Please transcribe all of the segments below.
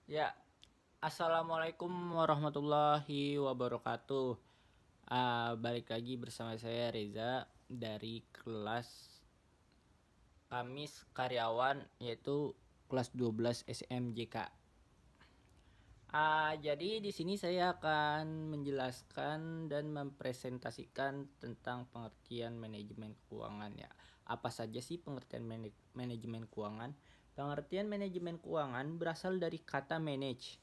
Ya, assalamualaikum warahmatullahi wabarakatuh. Balik lagi bersama saya Reza dari kelas Kamis Karyawan, yaitu kelas 12 SMJK. Jadi di sini saya akan menjelaskan dan mempresentasikan tentang pengertian manajemen keuangan ya. Apa saja sih pengertian manajemen keuangan? Pengertian manajemen keuangan berasal dari kata manage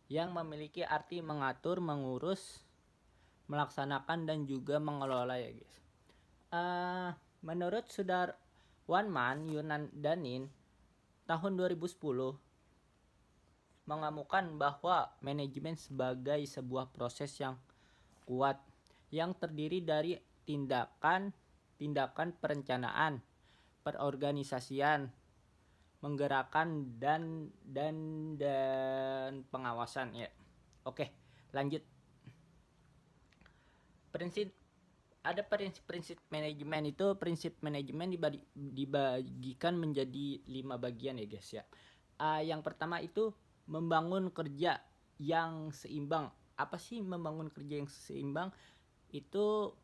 yang memiliki arti mengatur, mengurus, melaksanakan dan juga mengelola ya guys. Menurut Sudarwan Yunan Danin tahun 2010 mengemukakan bahwa manajemen sebagai sebuah proses yang kuat yang terdiri dari tindakan perencanaan, perorganisasian, menggerakkan dan pengawasan ya. Oke, lanjut. Prinsip ada prinsip manajemen itu prinsip manajemen dibagikan menjadi 5 bagian ya guys ya. Yang pertama itu membangun kerja yang seimbang. Apa sih membangun kerja yang seimbang? Itu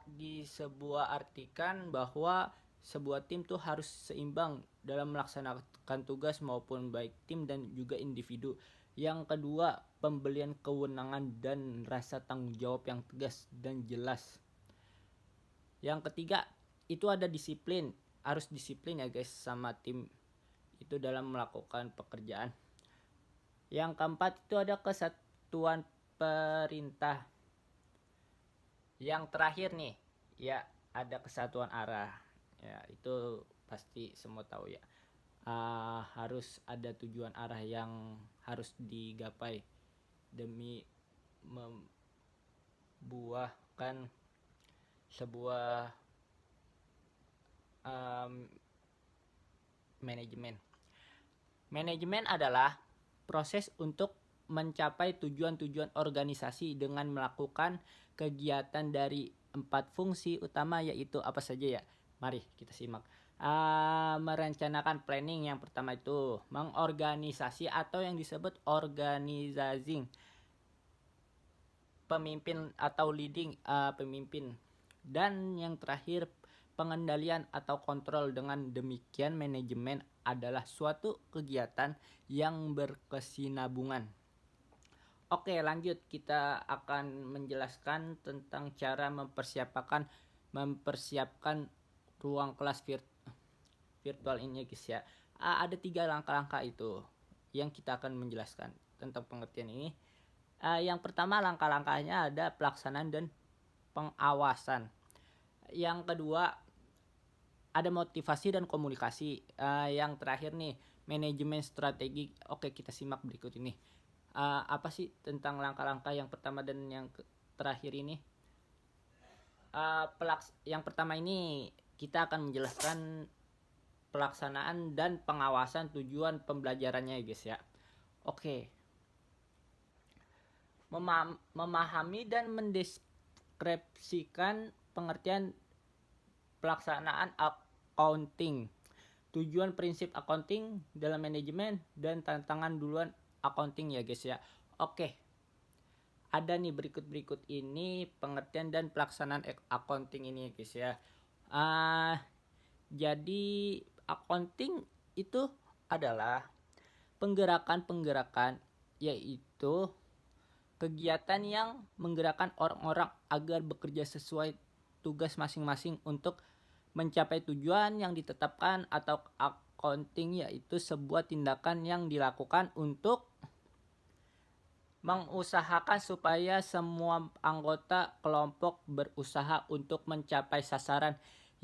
di sebuah artikan bahwa sebuah tim tuh harus seimbang dalam melaksanakan tugas maupun baik tim dan juga individu. Yang kedua, pembelian kewenangan dan rasa tanggung jawab yang tegas dan jelas. Yang ketiga, itu ada disiplin. Harus disiplin ya guys sama tim itu dalam melakukan pekerjaan. Yang keempat, itu ada kesatuan perintah. Yang terakhir nih, ya ada kesatuan arah. Ya, itu pasti semua tahu ya. Harus ada tujuan arah yang harus digapai demi membuahkan sebuah manajemen. Manajemen adalah proses untuk mencapai tujuan-tujuan organisasi dengan melakukan kegiatan dari 4 fungsi utama, yaitu apa saja ya? Mari kita simak. Merencanakan planning, yang pertama itu mengorganisasi atau yang disebut organizing, pemimpin atau leading, pemimpin, dan yang terakhir pengendalian atau kontrol. Dengan demikian manajemen adalah suatu kegiatan yang berkesinambungan. Oke, lanjut, kita akan menjelaskan tentang cara mempersiapkan ruang kelas virtual ini guys ya. Ada 3 langkah-langkah itu yang kita akan menjelaskan tentang pengertian ini. Yang pertama, langkah-langkahnya ada pelaksanaan dan pengawasan. Yang kedua, ada motivasi dan komunikasi. Yang terakhir nih, manajemen strategi. Oke, kita simak berikut ini. Apa sih tentang langkah-langkah yang pertama dan yang terakhir ini? Yang pertama ini kita akan menjelaskan pelaksanaan dan pengawasan tujuan pembelajarannya ya guys ya. Oke. Memahami dan mendeskripsikan pengertian pelaksanaan accounting, tujuan prinsip accounting dalam manajemen, dan tantangan duluan accounting ya guys ya. Oke, ada nih berikut ini pengertian dan pelaksanaan accounting ini guys ya. Jadi accounting itu adalah penggerakan yaitu kegiatan yang menggerakkan orang-orang agar bekerja sesuai tugas masing-masing untuk mencapai tujuan yang ditetapkan. Atau accounting yaitu sebuah tindakan yang dilakukan untuk mengusahakan supaya semua anggota kelompok berusaha untuk mencapai sasaran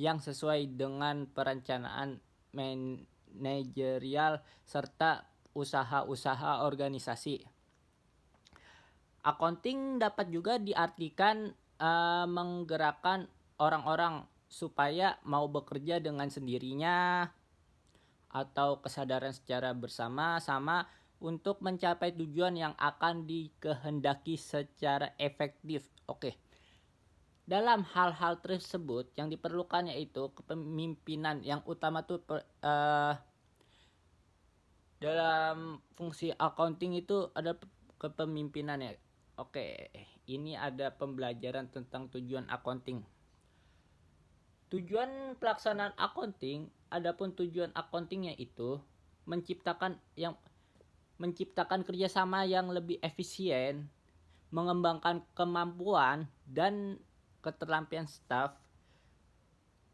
yang sesuai dengan perencanaan manajerial serta usaha-usaha organisasi. Accounting dapat juga diartikan menggerakkan orang-orang supaya mau bekerja dengan sendirinya atau kesadaran secara bersama-sama untuk mencapai tujuan yang akan dikehendaki secara efektif. Oke. Dalam hal-hal tersebut yang diperlukan yaitu kepemimpinan. Yang utama tuh Dalam fungsi accounting itu ada kepemimpinan ya. Oke, ini ada pembelajaran tentang tujuan accounting. Tujuan pelaksanaan accounting, adapun tujuan accountingnya itu menciptakan kerjasama yang lebih efisien, mengembangkan kemampuan dan keterampilan staf,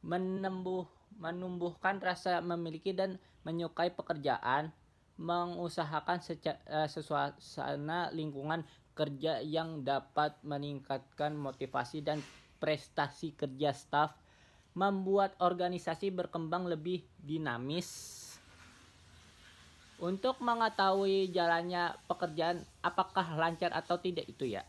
menumbuhkan rasa memiliki dan menyukai pekerjaan, mengusahakan suasana lingkungan kerja yang dapat meningkatkan motivasi dan prestasi kerja staf, membuat organisasi berkembang lebih dinamis. Untuk mengetahui jalannya pekerjaan apakah lancar atau tidak itu ya.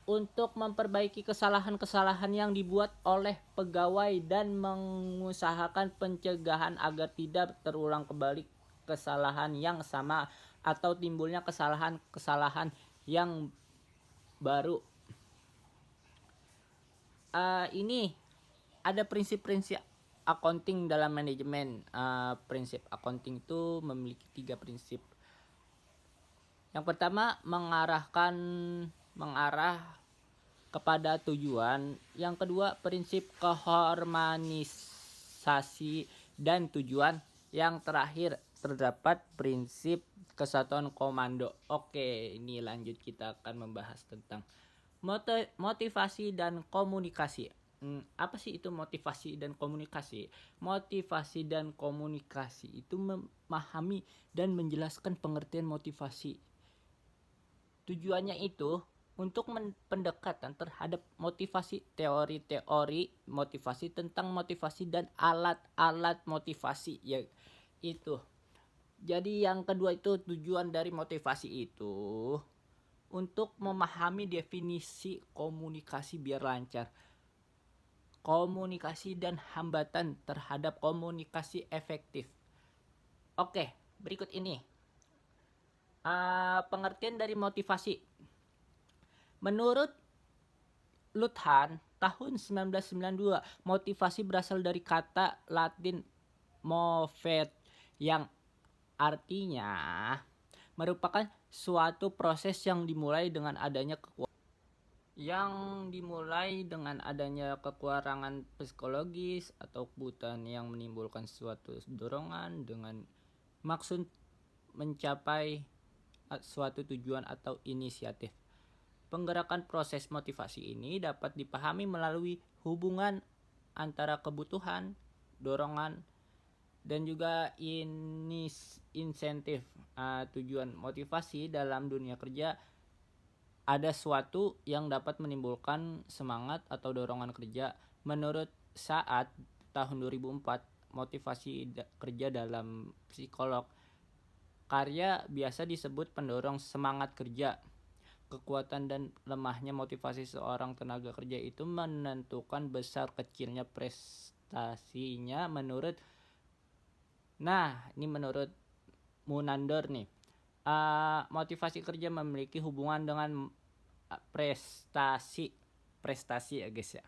Untuk memperbaiki kesalahan-kesalahan yang dibuat oleh pegawai dan mengusahakan pencegahan agar tidak terulang kembali kesalahan yang sama atau timbulnya kesalahan-kesalahan yang baru. Ini ada prinsip-prinsip accounting dalam manajemen. Prinsip accounting itu memiliki 3 prinsip. Yang pertama, mengarah kepada tujuan. Yang kedua, prinsip keharmonisasi dan tujuan. Yang terakhir, terdapat prinsip kesatuan komando. Oke, ini lanjut kita akan membahas tentang motivasi dan komunikasi. Apa sih itu motivasi dan komunikasi? Motivasi dan komunikasi itu memahami dan menjelaskan pengertian motivasi. Tujuannya itu untuk pendekatan terhadap motivasi, teori-teori motivasi, tentang motivasi dan alat-alat motivasi ya itu. Jadi yang kedua itu tujuan dari motivasi itu untuk memahami definisi komunikasi biar lancar. Komunikasi dan hambatan terhadap komunikasi efektif. Oke, berikut ini. Pengertian dari motivasi. Menurut Luthan, tahun 1992, motivasi berasal dari kata Latin movere yang artinya merupakan suatu proses yang dimulai dengan adanya kekurangan psikologis atau kebutuhan yang menimbulkan suatu dorongan dengan maksud mencapai suatu tujuan atau inisiatif. Penggerakkan proses motivasi ini dapat dipahami melalui hubungan antara kebutuhan, dorongan, dan juga insentif. Tujuan motivasi dalam dunia kerja ada suatu yang dapat menimbulkan semangat atau dorongan kerja. Menurut Saad tahun 2004, motivasi kerja dalam psikolog karya biasa disebut pendorong semangat kerja. Kekuatan dan lemahnya motivasi seorang tenaga kerja itu menentukan besar kecilnya prestasinya menurut Munander nih. Motivasi kerja memiliki hubungan dengan prestasi ya guys ya.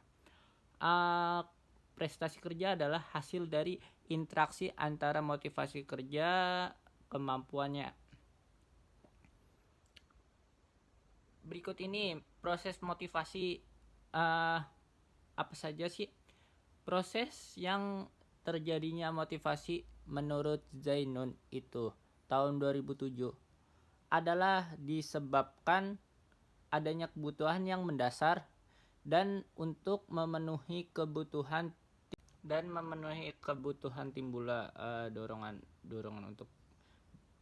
Prestasi kerja adalah hasil dari interaksi antara motivasi kerja kemampuannya. Berikut ini proses motivasi. Apa saja sih proses yang terjadinya motivasi menurut Zainun itu tahun 2007 adalah disebabkan adanya kebutuhan yang mendasar dan untuk memenuhi kebutuhan timbullah dorongan untuk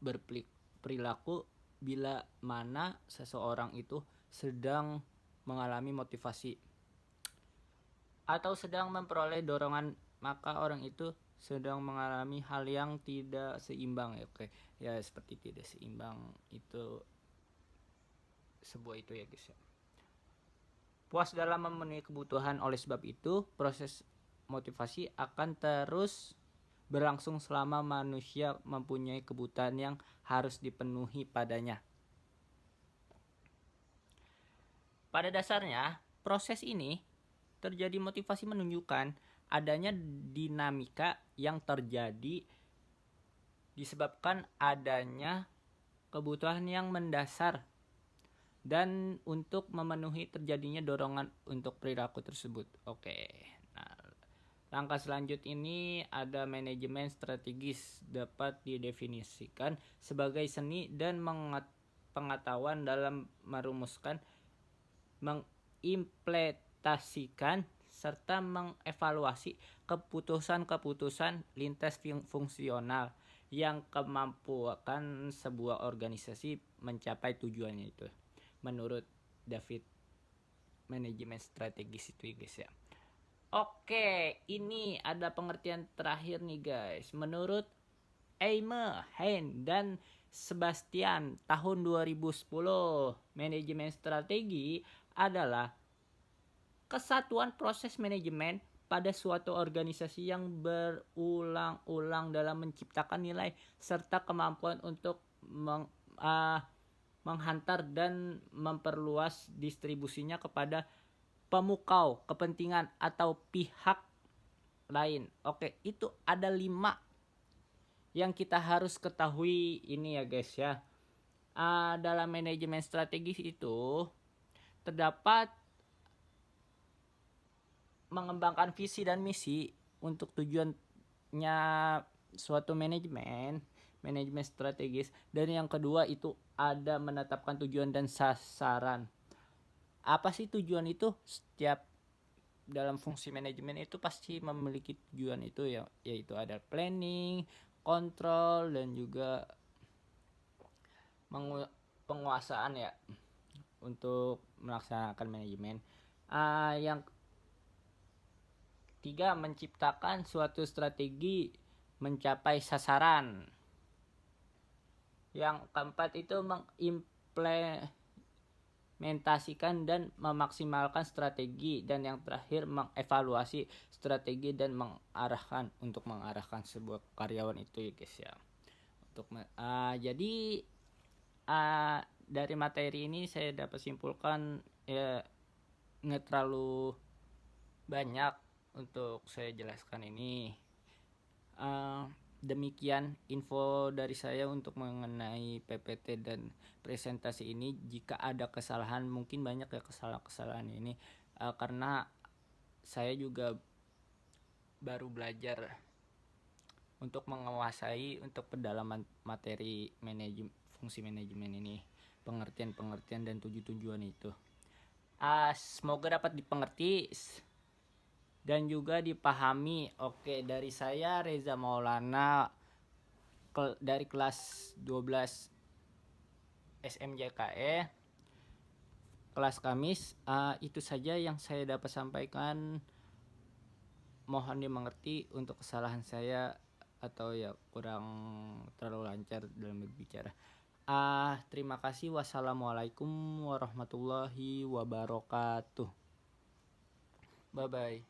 berperilaku bila mana seseorang itu sedang mengalami motivasi atau sedang memperoleh dorongan, maka orang itu sedang mengalami hal yang tidak seimbang ya. Oke, ya seperti tidak seimbang itu sebuah itu ya guys ya. Puas dalam memenuhi kebutuhan, oleh sebab itu proses motivasi akan terus berlangsung selama manusia mempunyai kebutuhan yang harus dipenuhi padanya. Pada dasarnya, proses ini terjadi motivasi menunjukkan adanya dinamika yang terjadi di disebabkan adanya kebutuhan yang mendasar dan untuk memenuhi terjadinya dorongan untuk perilaku tersebut. Oke. Nah, langkah selanjutnya ini ada manajemen strategis, dapat didefinisikan sebagai seni dan pengetahuan dalam merumuskan, mengimplementasikan serta mengevaluasi keputusan-keputusan lintas fungsional yang kemampuan sebuah organisasi mencapai tujuannya itu. Menurut David, manajemen strategis itu guys ya. Oke, ini ada pengertian terakhir nih guys. Menurut Eime, Hein, dan Sebastian tahun 2010, manajemen strategi adalah kesatuan proses manajemen pada suatu organisasi yang berulang-ulang dalam menciptakan nilai serta kemampuan untuk menghantar dan memperluas distribusinya kepada pemukau kepentingan atau pihak lain. Oke, itu ada 5 yang kita harus ketahui ini ya guys ya. Dalam manajemen strategis itu terdapat mengembangkan visi dan misi untuk tujuannya suatu manajemen strategis, dan yang kedua itu ada menetapkan tujuan dan sasaran. Apa sih tujuan itu? Setiap dalam fungsi manajemen itu pasti memiliki tujuan itu ya, yaitu ada planning, kontrol, dan juga penguasaan ya untuk melaksanakan manajemen. Yang ketiga, menciptakan suatu strategi mencapai sasaran. Yang keempat itu mengimplementasikan dan memaksimalkan strategi, dan yang terakhir mengevaluasi strategi dan mengarahkan sebuah karyawan itu ya guys ya. Jadi dari materi ini saya dapat simpulkan ya, nggak terlalu banyak untuk saya jelaskan ini. Demikian info dari saya untuk mengenai PPT dan presentasi ini. Jika ada kesalahan, mungkin banyak ya kesalahan ini, karena saya juga baru belajar untuk menguasai untuk pendalaman materi fungsi manajemen ini, pengertian dan tujuan itu. Semoga dapat dipengerti dan juga dipahami. Oke, dari saya Reza Maulana dari kelas 12 SMJKE kelas Kamis. Itu saja yang saya dapat sampaikan. Mohon dimengerti untuk kesalahan saya atau ya kurang terlalu lancar dalam berbicara. Terima kasih. Wassalamualaikum warahmatullahi wabarakatuh. Bye bye.